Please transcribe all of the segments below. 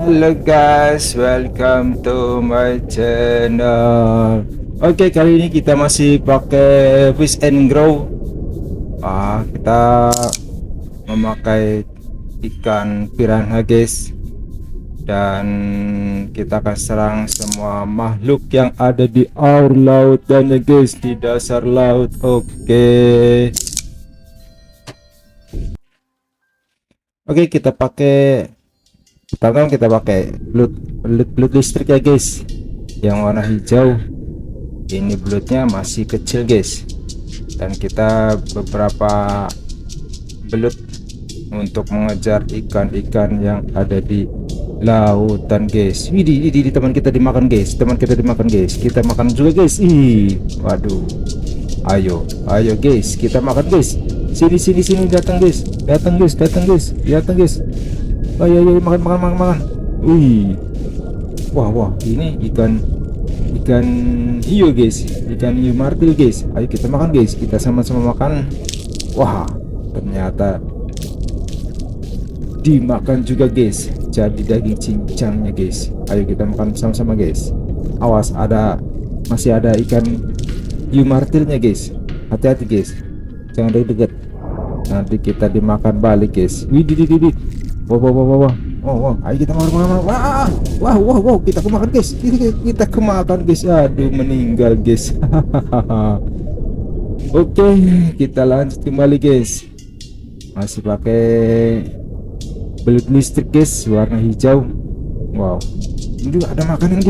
Halo guys, welcome to my channel. Oke, kali ini kita masih pakai Fish and Grow. Kita memakai ikan piranha guys, dan kita akan serang semua makhluk yang ada di air laut dan guys, di dasar laut. Oke, kita pakai pertama kita pakai belut listrik ya guys, yang warna hijau. Ini belutnya masih kecil guys, dan kita beberapa belut untuk mengejar ikan-ikan yang ada di lautan guys. Widih, teman kita dimakan guys, kita makan juga guys. Waduh, ayo guys, kita makan guys. Sini, datang guys. Ayo, makan. Wah, ini ikan hiu guys, ikan hiu martil guys. Ayo kita makan guys, kita sama-sama makan. Wah, ternyata dimakan juga guys, jadi daging cincangnya guys. Ayo kita makan sama-sama guys. Awas, masih ada ikan hiu martilnya guys. Hati-hati guys, jangan deket-deket, nanti kita dimakan balik guys. Widih. Wah, ayo kita makan. Wah, kita kemakan guys. Kita kemakan guys. Aduh, meninggal guys. Oke, kita lanjut kembali guys. Masih pakai belut listrik guys, warna hijau. Wow, ini ada makanan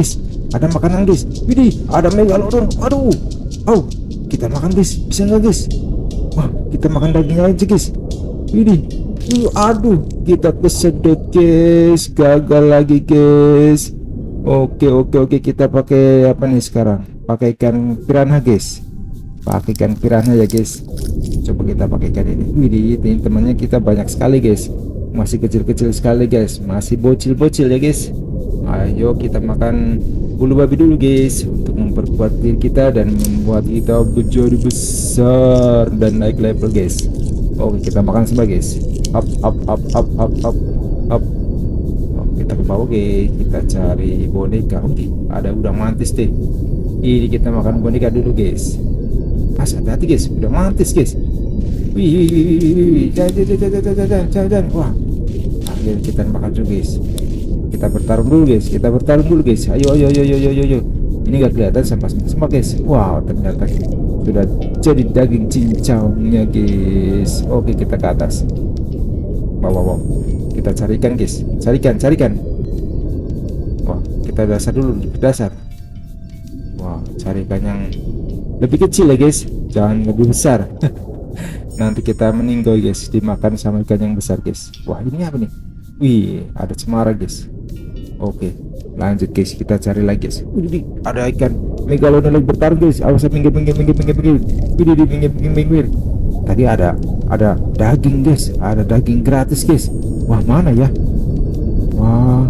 guys. Widih, ada megalodon. Aduh, kita makan guys. Bisa nggak guys? Wah, kita makan dagingnya aja guys. Widih. Aduh, kita kesedot guys, gagal lagi guys. Oke, kita pakai apa nih sekarang? Pakai ikan piranha guys. Pakai ikan piranha ya guys. Coba kita pakai ikan ini. Widih, ini temannya kita banyak sekali guys. Masih kecil-kecil sekali guys, masih bocil-bocil ya guys. Ayo kita makan bulu babi dulu guys, untuk memperkuat diri kita dan membuat kita menjadi besar dan naik level guys. Oke, kita makan semua guys. Up. Kita ke bawah guys, kita cari boneka. Ada udang mantis deh. Ini kita makan boneka dulu guys. Hati-hati guys, udang mantis guys. Wih, jangan. Wah, akhirnya kita makan juga guys. Kita bertarung dulu guys. Ayo. Ini gak kelihatan sama guys. Wow, ternyata sudah jadi daging cincangnya guys. Oke, kita ke atas. Wow, kita carikan guys. Carikan. Wah, kita dasar dulu, dasar. Wah, carikan yang lebih kecil ya guys, jangan lebih besar. Nanti kita meninggal guys, dimakan sama ikan yang besar guys. Wah, ini apa nih? Wih, ada cemara guys. Oke, lanjut guys, kita cari lagi guys. Wih, ada ikan megalodon lagi bertarung guys. Awas, minggir. Minggir. Tadi ada daging guys, ada daging gratis guys. Wah, mana ya? Wah,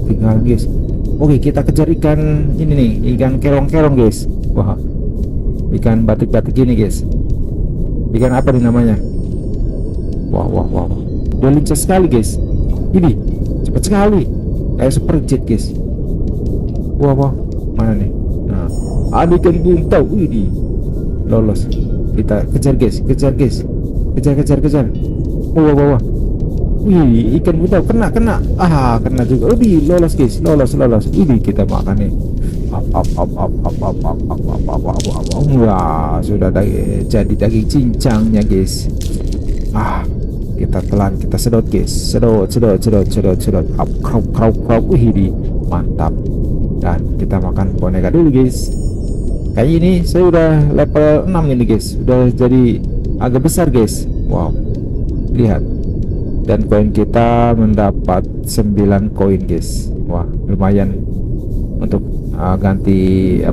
tinggal guys. Oke, kita kejar ikan ini nih, ikan kerong guys. Wah, ikan batik ini guys. Ikan apa nih namanya? Wah, dia lincah sekali guys. Ini cepat sekali, kayak super jet guys. Wah, mana nih? Nah, ada ikan buntal. Wih, lolos. Kita kejar guys. Kejar. Wah. Wih, ikan buntal kena. Kena juga. Lolos guys. Ini kita makan nih. Up. Wah, sudah jadi daging cincangnya guys. Kita telan, kita sedot guys. Sedot. Up, krauk. Wih, mantap. Dan kita makan boneka dulu guys. Kayak ini saya udah level 6 ini guys, udah jadi agak besar guys. Wow, lihat, dan koin kita mendapat 9 koin guys. Wah, lumayan untuk ganti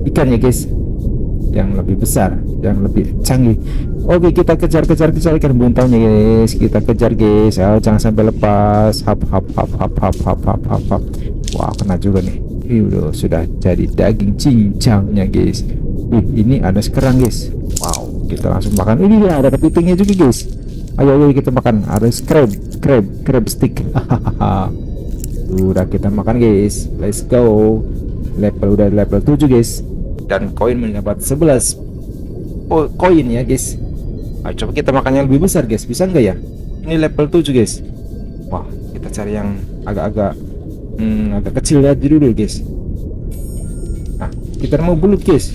ikannya guys, yang lebih besar, yang lebih canggih. Oke, kita kejar ikan buntalnya guys. Kita kejar guys. Jangan sampai lepas. Hap. Wah, kena juga nih. Sudah jadi daging cincangnya guys. Ini ada sekerang guys. Wow, kita langsung makan. Ini ada kepitingnya juga guys. Ayo ayo kita makan, harus crab stick. Udah kita makan guys, let's go. Udah level 7 guys, dan koin mendapat 11 koin ya guys. Ayo coba kita makan yang lebih besar guys, bisa nggak ya? Ini level 7 guys. Wah, kita cari yang agak-agak agak kecil aja dulu guys. Nah, kita mau bulut guys,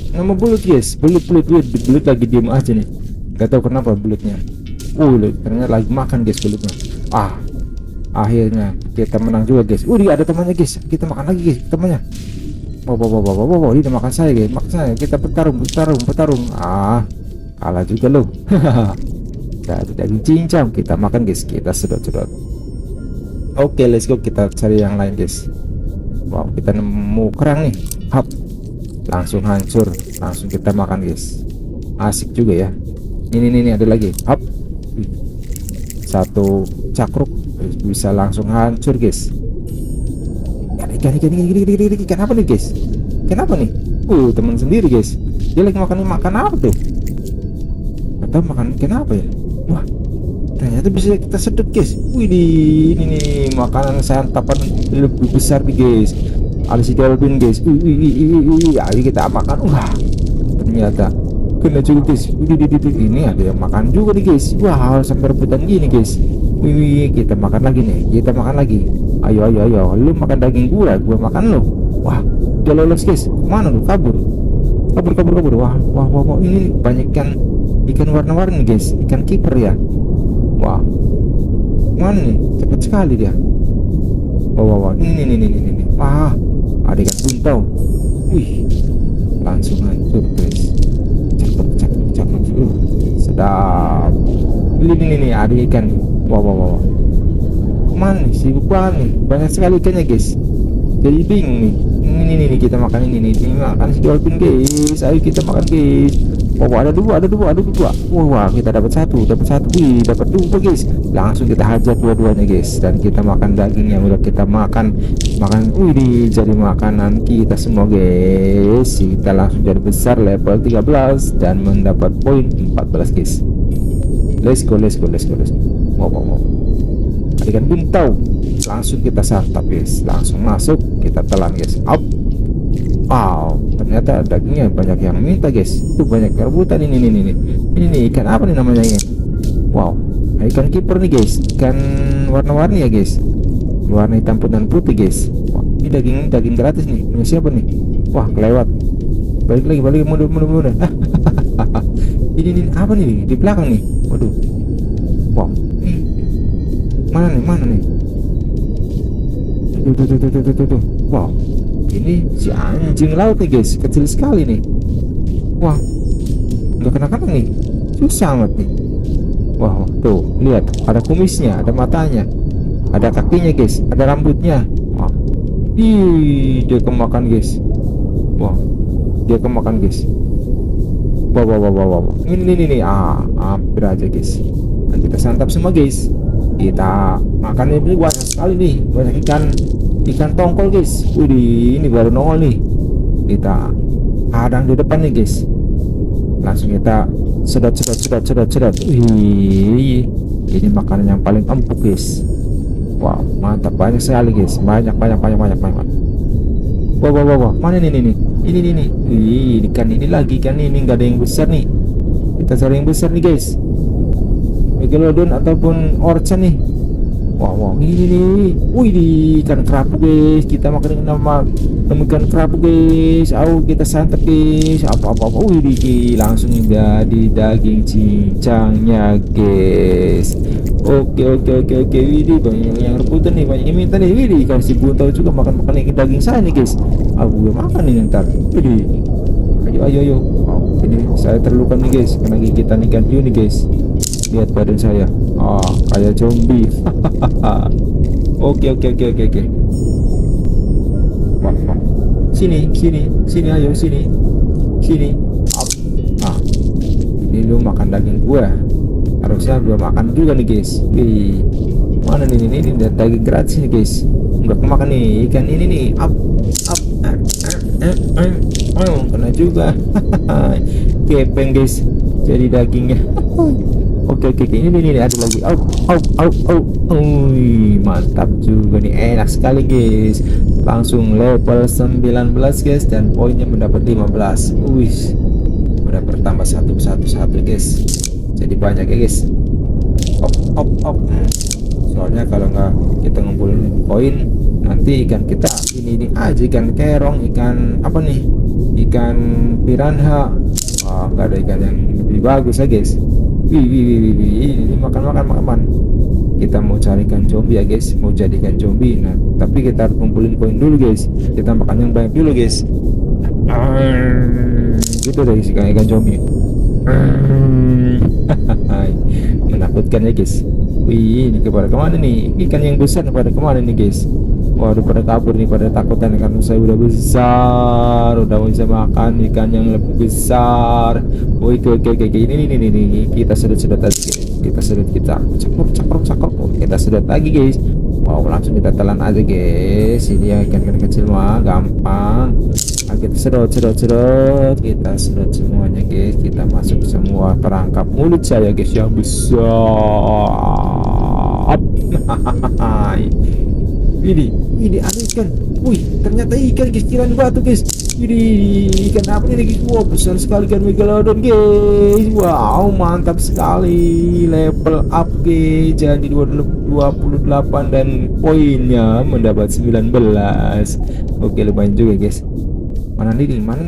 bulut lagi diem aja nih, nggak tahu kenapa bulutnya. Ternyata lagi makan guys bulutnya. Akhirnya kita menang juga guys. Dia ada temannya guys, kita makan lagi guys temannya. Wow, dia makan saya guys, kita bertarung. Kalah juga loh. Dari daging cincang kita makan guys, kita sedot. Oke, let's go, kita cari yang lain guys. Wow, kita nemu kerang nih. Hap, langsung hancur, langsung kita makan guys. Asik juga ya. Ini ada lagi. Hap, satu cakruk bisa langsung hancur guys. Ikan apa nih guys? Kenapa nih? Teman sendiri guys. Dia lagi makan apa tuh? Atau makan kenapa ya? Wah, ternyata bisa kita sedot guys. Ini nih makanan santapan lebih besar nih guys. Ada si dolphin guys. Ayo kita makan. Wah, ternyata kena juga guys. Ini ada yang makan juga nih guys. Wah, sampai rebutan gini guys. Kita makan lagi nih. Ayo. Lu makan daging gua makan lu. Wah, udah lolos guys. Mana lu? Kabur. Wah. Ini banyak ikan warna-warni guys. Ikan kiper ya. Wah, mana nih? Cepat sekali dia. Wah. Ini. Wah, ada ikan buntal. Langsung hancur guys. Cakep. Sedap. Ini ada ikan. Wah. Mana nih? Sibuk banget nih. Banyak sekali ikannya guys. Jadi bingung nih. Ini kita makan ini makan si dolphin guys. Ayo kita makan guys. Wah, ada dua. Wah, kita dapat satu. Dapat dua guys. Langsung kita hajar dua-duanya guys. Dan kita makan daging yang udah kita makan. Jadi makanan kita semua guys. Kita langsung jadi besar level 13 dan mendapat poin 14 guys. Let's go. Wow. Ikan buntau langsung kita santap guys, langsung masuk kita telan guys. Wow, ternyata dagingnya banyak yang minta guys. Itu banyak rebutan. Ini ikan apa nih namanya ini? Wow, ikan kiper nih guys, ikan warna-warni ya guys, warna hitam dan putih guys. Wah, ini daging gratis nih, punya siapa nih? Wah, kelewat. Balik lagi mundur. Ini apa nih di belakang nih? Waduh. Wow, mana nih? Tuh. Wow, ini si anjing laut nih guys, kecil sekali nih. Wah, nggak kena nih, susah amat nih. Wah, tuh lihat, ada kumisnya, ada matanya, ada kakinya guys, ada rambutnya. Wah, dia kemakan guys. Wah, dia kemakan guys. Wah. Ini hampir aja guys. Dan kita santap semua guys. Kita makan ini banyak sekali nih, banyak ikan tongkol guys. Ini baru nongol nih. Kita hadang di depan nih guys. Langsung kita sedot. Ini makanan yang paling empuk guys. Wow, mantap, banyak sekali guys. Banyak. Wah. Mana ini? Ikan ini lagi, ikan ini nggak ada yang besar nih. Kita cari yang besar nih guys. Megalodon ataupun orca nih. Wow, ini ikan kerapu guys. Kita makan ikan kerapu guys. Kita santap guys. Apa. Langsung jadi daging cincangnya guys. Oke. Widih, banyak yang rebutan nih, banyak yang minta nih. Widih, kasih buntau juga makan daging saya nih guys. Gue makan nih ntar. Widih. Ayo. Wow, ini saya terluka nih guys, kena gigitan ikan hiu nih guys. Lihat badan saya, kayak zombie. Oke. Wah. Sini, ayo sini. Ini lu makan daging gua, harusnya gua makan juga nih guys. Mana nih ini daging gratis nih guys. Nggak kemakan nih ikan ini nih. Kena juga. Kepeng guys, jadi dagingnya. Oke oke oke. Ini ada lagi. Au au au au. Wih, mantap juga nih, enak sekali guys. Langsung level 19 guys, dan poinnya mendapat 15. Wih, udah bertambah satu guys, jadi banyak ya guys. Op op op. Soalnya kalau nggak kita ngumpulin koin, nanti ikan kita ini aja, ikan kerong, ikan apa nih, ikan piranha. Wah, nggak ada ikan yang lebih bagus ya guys. Wih wih wih wih, wih. Ini makan makan makan. Kita mau carikan zombie ya guys, mau jadikan zombie. Nah tapi kita harus kumpulin koin dulu guys, kita makan yang banyak dulu guys. Gitu deh ikan zombie. Menakutkan ya guys. Wih, ini kepada kemana nih? Ikan yang besar pada kemana nih guys? Waduh, pada kabur nih, pada takutan karena saya udah besar, udah bisa makan ikan yang lebih besar. Oh, oke oke oke, ini kita sedot aja guys. Kita sedot, kita cakrok. Kita sedot lagi guys. Wow, langsung kita telan aja guys. Ini ya ikan kecil mah gampang. Nah, kita sedot, kita sedot semuanya guys. Kita masuk semua perangkap mulut saya guys yang besar. Ini ada ikan. Wih, ternyata ikan kecilan batu guys. Ini ikan apa ini guys? Wow, besar sekali ikan megalodon guys. Wow, mantap sekali. Level up guys, jadi 28 dan poinnya mendapat 19. Oke, lumayan juga guys. Mana nih? Mana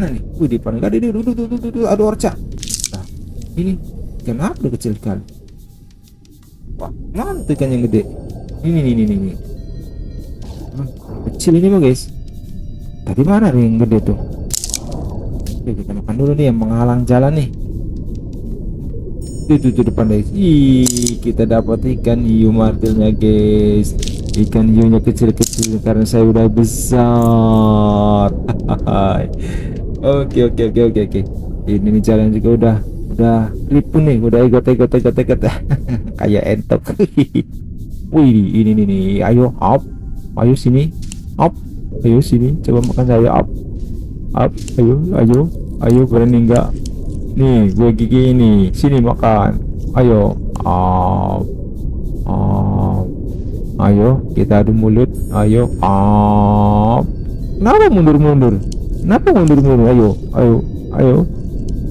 nih? Wih, di depan. Ada orca. Nah, ini ikan apa kecil sekali. Wah, mana tuh ikan yang gede? Ini. Kecil ini mah guys. Tadi mana nih yang gede tuh? Oke, kita makan dulu nih yang menghalang jalan nih. Itu depan guys. Ih, kita dapat ikan hiu martilnya guys. Ikan hiunya kecil-kecil karena saya udah besar. Oke. Ini nih jalan juga udah ribu nih, udah egot. Kayak entok. Wih, ini nih. Ayo sini. Ayo sini, coba makan saya. Ayo, berani enggak? Nih, gue gigi ini. Sini makan. Ayo. Ayo, kita adu mulut. Ayo. Kenapa mundur? Ayo.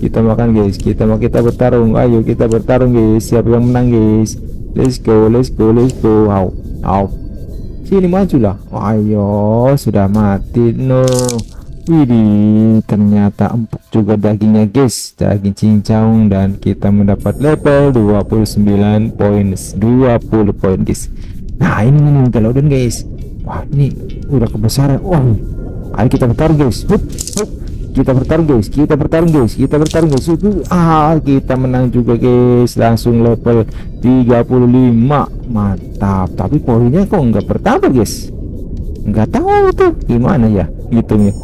Kita makan guys. Kita bertarung. Ayo kita bertarung guys. Siapa yang menang guys? Let's go. Au. Sini majulah. Ayo, sudah mati no. Widih, ternyata empuk juga dagingnya guys, daging cincang, dan kita mendapat level 29 poin, 20 poin guys. Nah ini Megalodon guys. Wah, ini udah kebesaran. Wah, ayo kita bertarung guys. Kita bertarung guys. Kita menang juga guys, langsung level 35. Mantap. Tapi poinnya kok nggak bertambah guys, nggak tahu tuh gimana ya hitungnya.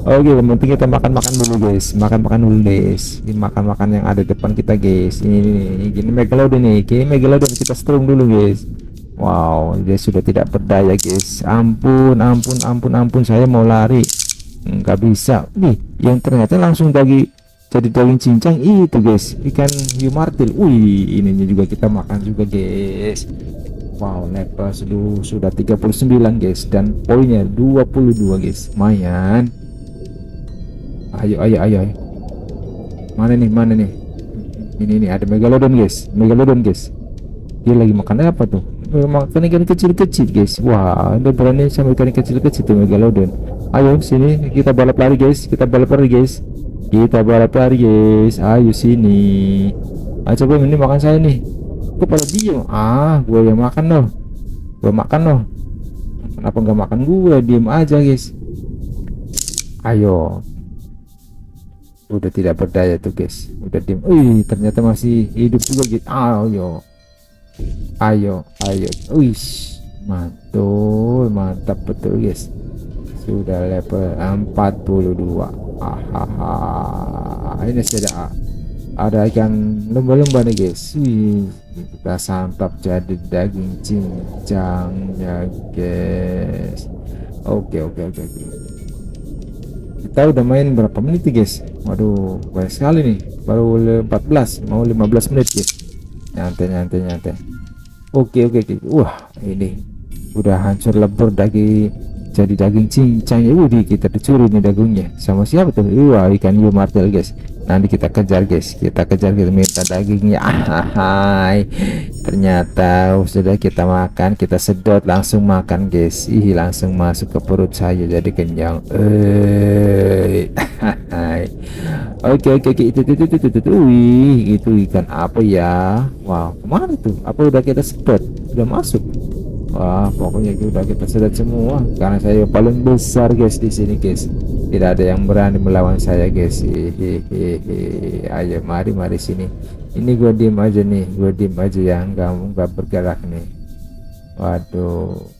Oke, yang penting kita makan dulu guys. Ini makan yang ada depan kita guys. Ini Megalodon nih. Megalodon kita strong dulu guys. Wow, dia sudah tidak berdaya guys. Ampun, saya mau lari nggak bisa nih. Yang ternyata langsung jadi daging cincang itu guys, ikan hiu martil. Wih, ininya juga kita makan juga guys. Wow, level sudah 39 guys, dan poinnya 22 guys, lumayan. Ayo. Mana nih? Ini ada Megalodon guys. Dia lagi makan apa tuh? Makan ikan kecil-kecil guys. Wah, dia berani sama ikan kecil-kecil tuh Megalodon. Ayo sini, kita balap lari guys. Ayo sini. Ayo coba ini makan saya nih. Kok pada diem? Gue yang makan loh. Kenapa nggak makan gue? Diem aja guys. Ayo. Udah tidak berdaya tuh guys. Udah diem. Ternyata masih hidup juga gitu. Ayo. Mantap betul guys. Sudah level 42. Ini sudah ada ikan lumba-lumba nih guys. Kita santap jadi daging cincangnya guys. Oke. Kita udah main berapa menit nih guys? Waduh, banyak sekali nih. baru 14 mau 15 menit guys. Nyantai nyantai nyantai. Oke oke oke. Wah, ini udah hancur lebur daging, jadi daging cincang ya. Wih, kita dicuri nih dagingnya sama siapa tuh? Wah, ikan hiu martel guys. Nanti kita kejar guys, kita kejar, kita minta dagingnya. Hai, ternyata sudah kita makan, kita sedot langsung makan guys. Ih, langsung masuk ke perut saya jadi kenyang. Hai. Oke oke oke, itu, wih, itu ikan apa ya? Wow, kemana tuh? Apa udah kita sedot, udah masuk? Wah, pokoknya udah kita sedot semua karena saya paling besar guys di sini guys. Tidak ada yang berani melawan saya guys. Hehehe. Ayo mari mari sini. Ini gua diem aja nih, gua diem aja ya, nggak bergerak nih. Waduh.